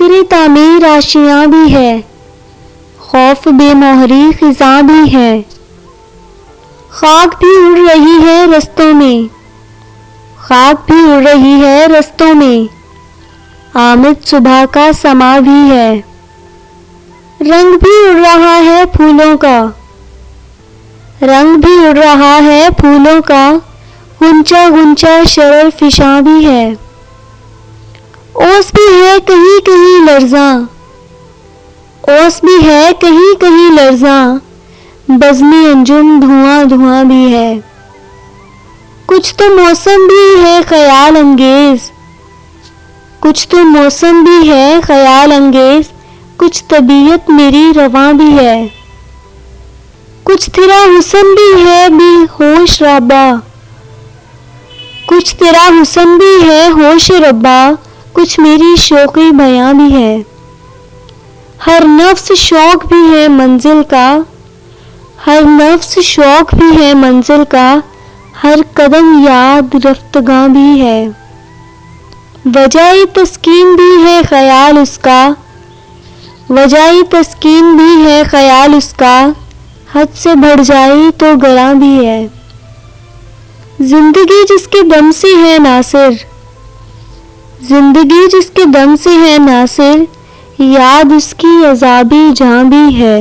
فکر تعمیر آشیاں بھی ہے، خوف بے مہری خزاں بھی ہے، خاک بھی اڑ رہی ہے رستوں میں، خاک بھی اڑ رہی ہے رستوں میں، آمد صبح کا سما بھی ہے، رنگ بھی اڑ رہا ہے پھولوں کا، رنگ بھی اڑ رہا ہے پھولوں کا، غنچہ غنچہ شرر فشاں بھی ہے، اوس بھی ہے کہیں کہیں لرزاں، اوس بھی ہے کہیں کہیں لرزاں، بزمی انجم دھواں دھواں بھی ہے، کچھ تو موسم بھی ہے خیال انگیز، کچھ تو موسم بھی ہے خیال انگیز، کچھ طبیعت میری رواں بھی ہے، کچھ تیرا حسن بھی ہے بے ہوش ربا، کچھ تیرا حسن بھی ہے ہوش ربا، کچھ میری شوقی بیاں بھی ہے، ہر نفس شوق بھی ہے منزل کا، ہر نفس شوق بھی ہے منزل کا، ہر قدم یاد رفتگاں بھی ہے، وجہ تسکین بھی ہے خیال اس کا، وجہ تسکین بھی ہے خیال اس کا، حد سے بڑھ جائے تو گراں بھی ہے، زندگی جس کے دم سے ہے ناصر، زندگی جس کے دم سے ہے ناصر، یاد اس کی عذابی جاں بھی ہے۔